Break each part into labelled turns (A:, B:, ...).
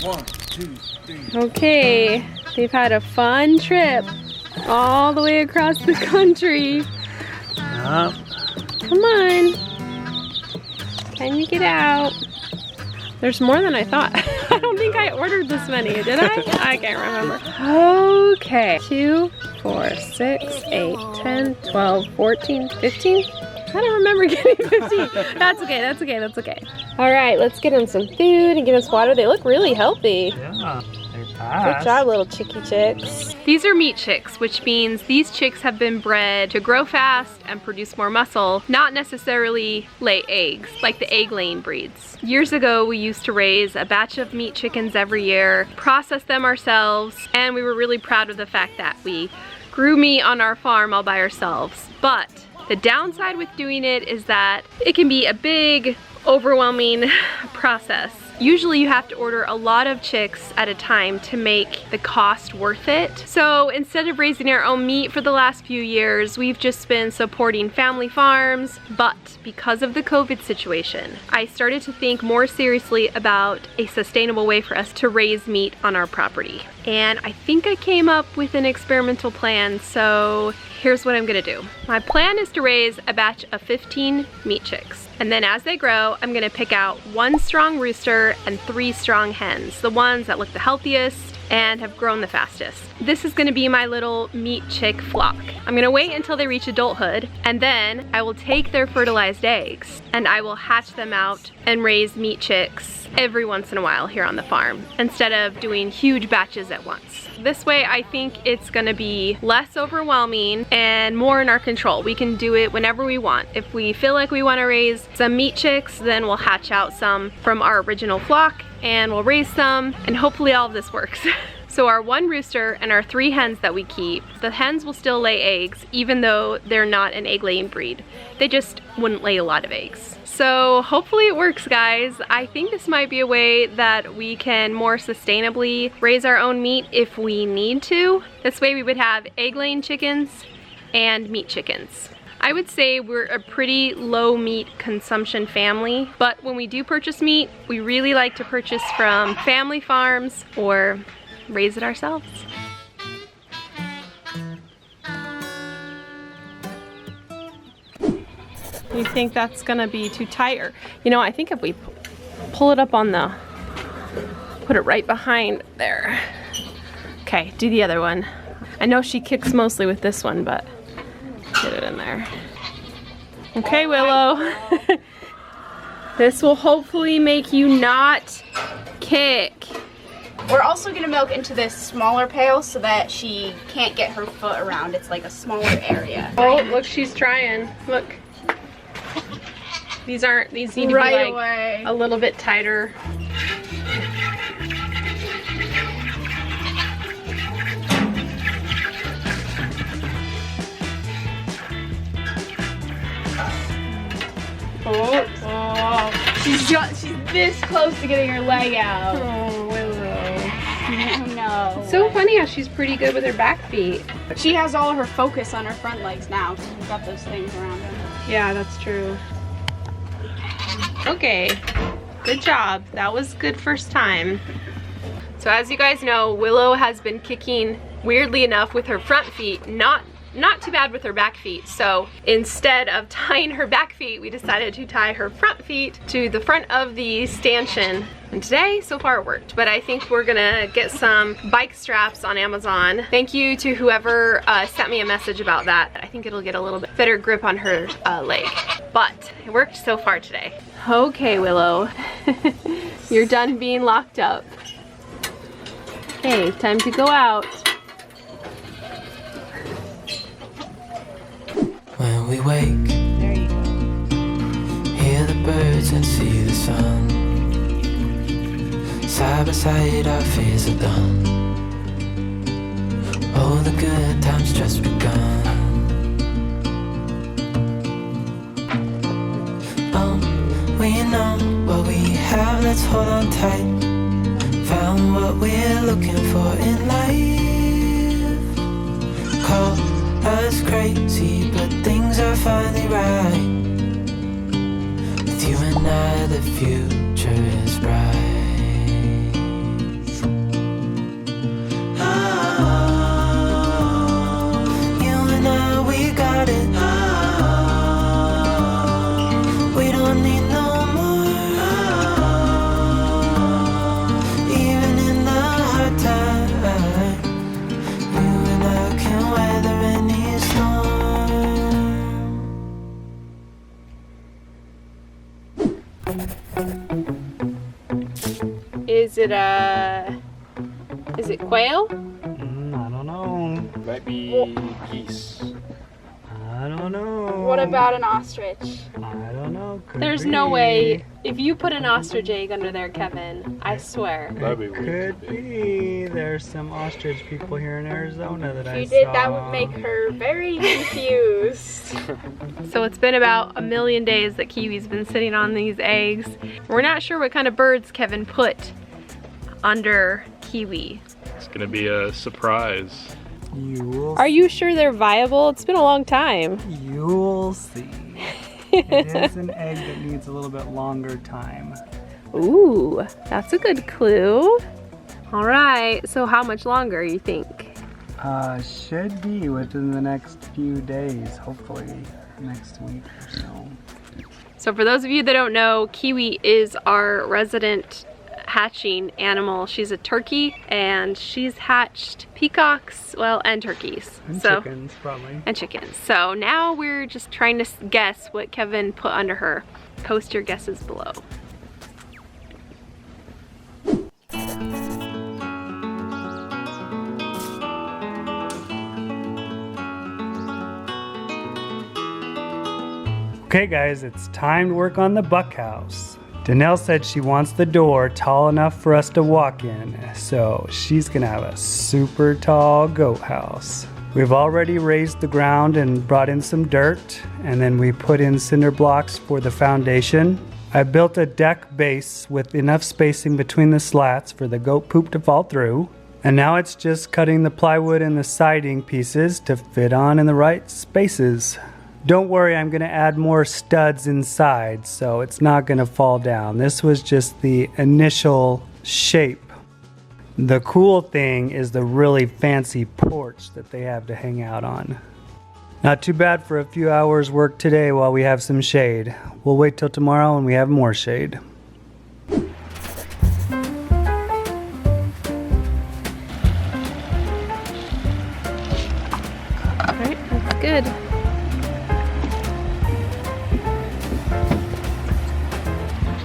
A: 1, 2, 3.
B: Okay, they've had a fun trip all the way across the country.
A: Yep.
B: Come on. Can you get out? There's more than I thought. I don't think I ordered this many, did I? I can't remember. Okay. 2, 4, 6, 8, 10, 12, 14, 15. I don't remember getting 15. That's okay, that's okay, that's okay. All right, let's get them some food and give them some water. They look really healthy.
A: Yeah, they're
B: Good
A: fast.
B: job, little chickie chicks. These are meat chicks, which means these chicks have been bred to grow fast and produce more muscle, not necessarily lay eggs, like the egg-laying breeds. Years ago, we used to raise a batch of meat chickens every year, process them ourselves, and we were really proud of the fact that we grew meat on our farm all by ourselves. But the downside with doing it is that it can be a big, overwhelming process. Usually you have to order a lot of chicks at a time to make the cost worth it. So instead of raising our own meat for the last few years, we've just been supporting family farms. But because of the COVID situation, I started to think more seriously about a sustainable way for us to raise meat on our property. And I think I came up with an experimental plan, so here's what I'm gonna do. My plan is to raise a batch of 15 meat chicks. And then as they grow, I'm gonna pick out 1 strong rooster and 3 strong hens, the ones that look the healthiest and have grown the fastest. This is gonna be my little meat chick flock. I'm gonna wait until they reach adulthood, and then I will take their fertilized eggs and I will hatch them out and raise meat chicks every once in a while here on the farm, instead of doing huge batches at once. This way I think it's gonna be less overwhelming and more in our control. We can do it whenever we want. If we feel like we wanna raise some meat chicks, then we'll hatch out some from our original flock and we'll raise some, and hopefully all of this works. So our 1 rooster and our 3 hens that we keep, the hens will still lay eggs even though they're not an egg-laying breed. They just wouldn't lay a lot of eggs. So hopefully it works, guys. I think this might be a way that we can more sustainably raise our own meat if we need to. This way we would have egg-laying chickens and meat chickens. I would say we're a pretty low meat consumption family, but when we do purchase meat, we really like to purchase from family farms or raise it ourselves. You think that's gonna be too tight? Or, you know, I think if we pull it up on the, put it right behind there. Okay, do the other one. I know she kicks mostly with this one, but get it in there. Okay, Willow. This will hopefully make you not kick.
C: We're also gonna milk into this smaller pail so that she can't get her foot around. It's like a smaller area.
B: Oh, look, she's trying. Look. These need to be like
C: away.
B: A little bit tighter.
C: Oh. She's this close to getting her leg out.
B: Oh, Willow.
C: Oh no.
B: It's so funny how she's pretty good with her back feet.
C: She has all her focus on her front legs now because we've got those things around her.
B: Yeah, that's true. Okay, good job. That was good first time. So as you guys know, Willow has been kicking weirdly enough with her front feet, not too bad with her back feet. So instead of tying her back feet, we decided to tie her front feet to the front of the stanchion. And today, so far it worked, but I think we're gonna get some bike straps on Amazon. Thank you to whoever sent me a message about that. I think it'll get a little bit better grip on her leg, but it worked so far today. Okay, Willow, you're done being locked up. Okay, time to go out.
D: When we wake,
B: There you go.
D: hear the birds and see the sun. Side by side our fears are done. Oh, the good times just begun. We know what we have, let's hold on tight. Found what we're looking for in life. Call us crazy, but things are finally right. With you and I, the future is bright.
B: is it quail?
A: I don't know.
E: Might be geese.
A: I don't know.
C: What about an ostrich?
A: I don't know. Could
B: There's
A: be.
B: no way. If you put an ostrich egg under there, Kevin, I swear.
E: That'd be weird.
A: Could be. There's some ostrich people here in Arizona that I
C: If
A: saw.
C: you did, that would make her very confused.
B: So it's been about 1,000,000 days that Kiwi's been sitting on these eggs. We're not sure what kind of birds Kevin put under Kiwi.
E: It's gonna be a surprise.
B: Are you sure they're viable? It's been a long time.
A: You'll see. It is an egg that needs a little bit longer time.
B: Ooh, that's a good clue. All right, so how much longer you think?
A: Should be within the next few days, hopefully next week or so.
B: So for those of you that don't know, Kiwi is our resident hatching animal. She's a turkey and she's hatched peacocks, well, and turkeys.
A: And
B: so,
A: chickens, probably.
B: And chickens. So now we're just trying to guess what Kevin put under her. Post your guesses below.
A: Okay guys, it's time to work on the buck house. DaNelle said she wants the door tall enough for us to walk in, so she's gonna have a super tall goat house. We've already raised the ground and brought in some dirt, and then we put in cinder blocks for the foundation. I built a deck base with enough spacing between the slats for the goat poop to fall through. And now it's just cutting the plywood and the siding pieces to fit on in the right spaces. Don't worry, I'm gonna add more studs inside, so it's not gonna fall down. This was just the initial shape. The cool thing is the really fancy porch that they have to hang out on. Not too bad for a few hours work today while we have some shade. We'll wait till tomorrow when we have more shade.
B: All right, that's good.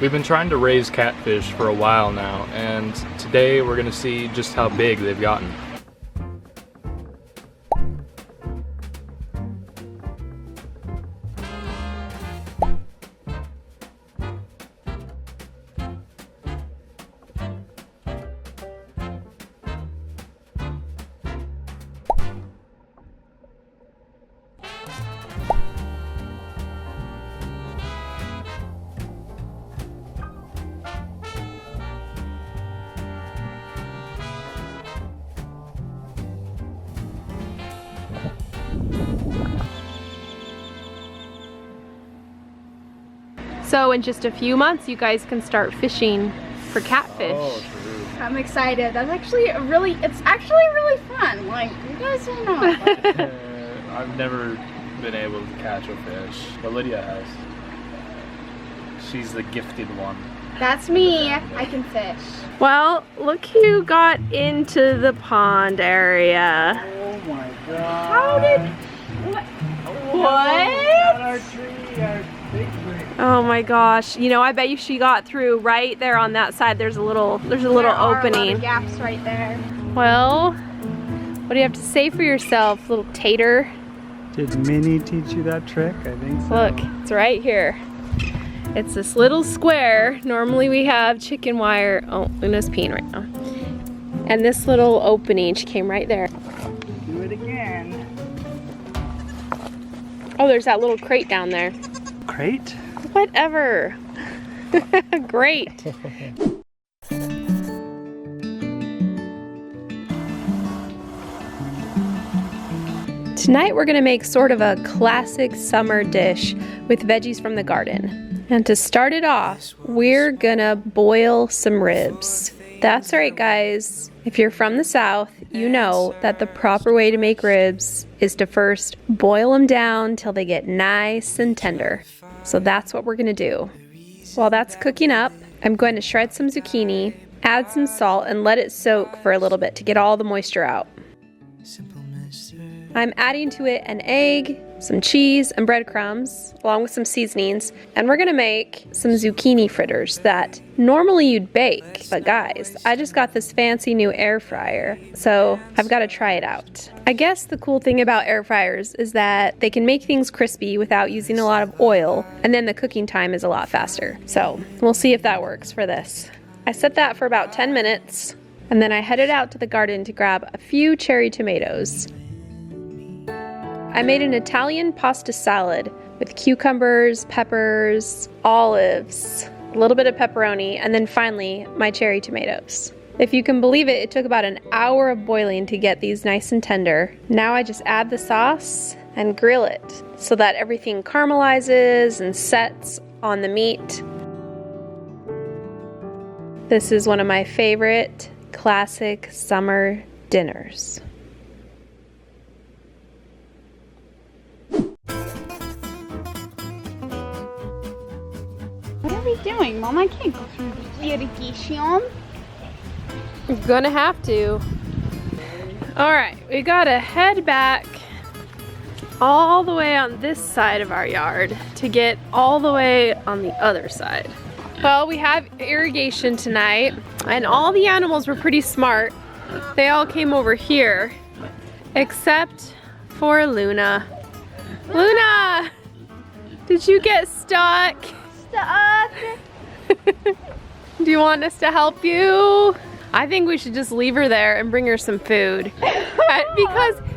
E: We've been trying to raise catfish for a while now, and today we're gonna see just how big they've gotten.
B: So in just a few months, you guys can start fishing for catfish.
E: Oh, true.
C: I'm excited. That's actually it's actually really fun. Like, you guys don't know.
E: I've never been able to catch a fish, but Lydia has. She's the gifted one.
C: That's me. I can fish.
B: Well, look who got into the pond area.
A: Oh my god.
C: How did... What?
A: Our tree, our big tree.
B: Oh my gosh. You know, I bet you she got through right there on that side. There's a little
C: There are a lot
B: opening.
C: of gaps right there.
B: Well, what do you have to say for yourself, little tater?
A: Did Minnie teach you that trick? I think so.
B: Look, it's right here. It's this little square. Normally we have chicken wire. Oh, Luna's peeing right now. And this little opening, she came right there.
A: Do it again.
B: Oh, there's that little crate down there.
A: Crate?
B: Whatever. Great. Tonight we're gonna make sort of a classic summer dish with veggies from the garden. And to start it off, we're gonna boil some ribs. That's right, guys. If you're from the South, you know that the proper way to make ribs is to first boil them down till they get nice and tender. So that's what we're gonna do. While that's cooking up, I'm going to shred some zucchini, add some salt, and let it soak for a little bit to get all the moisture out. I'm adding to it an egg, some cheese and breadcrumbs, along with some seasonings, and we're gonna make some zucchini fritters that normally you'd bake. But guys, I just got this fancy new air fryer, so I've got to try it out. I guess the cool thing about air fryers is that they can make things crispy without using a lot of oil, and then the cooking time is a lot faster. So we'll see if that works for this. I set that for about 10 minutes, and then I headed out to the garden to grab a few cherry tomatoes. I made an Italian pasta salad with cucumbers, peppers, olives, a little bit of pepperoni, and then finally my cherry tomatoes. If you can believe it, it took about an hour of boiling to get these nice and tender. Now I just add the sauce and grill it so that everything caramelizes and sets on the meat. This is one of my favorite classic summer dinners.
C: What are we doing, Mom? I can't go through the irrigation.
B: I'm gonna have to. All right, we gotta head back all the way on this side of our yard to get all the way on the other side. Well, we have irrigation tonight, and all the animals were pretty smart. They all came over here, except for Luna. Luna! Did you get stuck?
C: Stuck.
B: Do you want us to help you? I think we should just leave her there and bring her some food.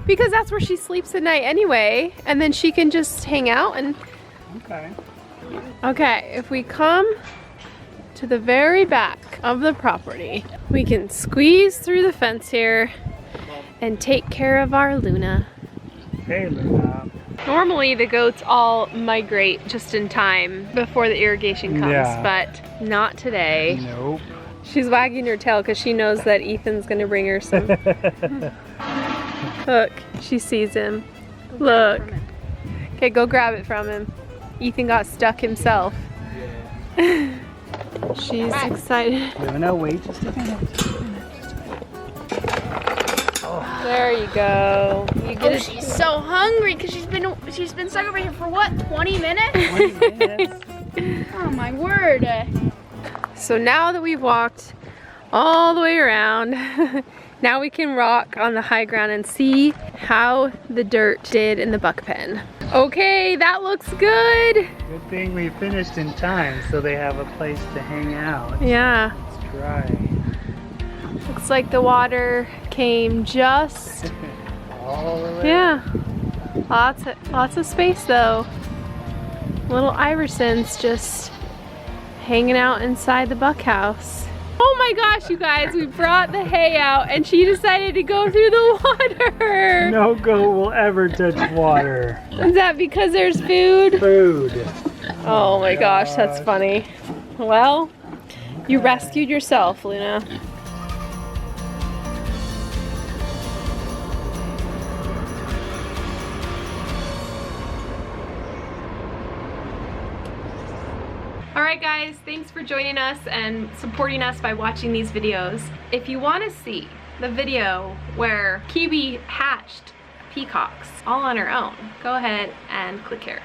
B: because that's where she sleeps at night anyway, and then she can just hang out and... Okay, if we come to the very back of the property, we can squeeze through the fence here and take care of our Luna.
A: Hey, Luna.
B: Normally the goats all migrate just in time before the irrigation comes, but not today.
A: Nope.
B: She's wagging her tail because she knows that Ethan's gonna bring her some. Look, she sees him. Look. Okay, go grab it from him. Ethan got stuck himself. She's excited.
A: Luna, wait just a minute.
B: There you go. You get it.
C: She's so hungry because she's been stuck over here for what, 20 minutes?
A: 20 minutes.
C: Oh my word.
B: So now that we've walked all the way around, now we can rock on the high ground and see how the dirt did in the buck pen. Okay, that looks good.
A: Good thing we finished in time so they have a place to hang out.
B: Yeah.
A: It's dry.
B: Looks like the water came just
A: All the way.
B: yeah. Lots of space though. Little Iversons just hanging out inside the buck house. Oh my gosh, you guys, we brought the hay out and she decided to go through the water.
A: No goat will ever touch water.
B: Is that because there's food?
A: Food.
B: Oh my gosh, that's funny. Well, you rescued yourself, Luna. Alright guys, thanks for joining us and supporting us by watching these videos. If you want to see the video where Kiwi hatched peacocks all on her own, go ahead and click here.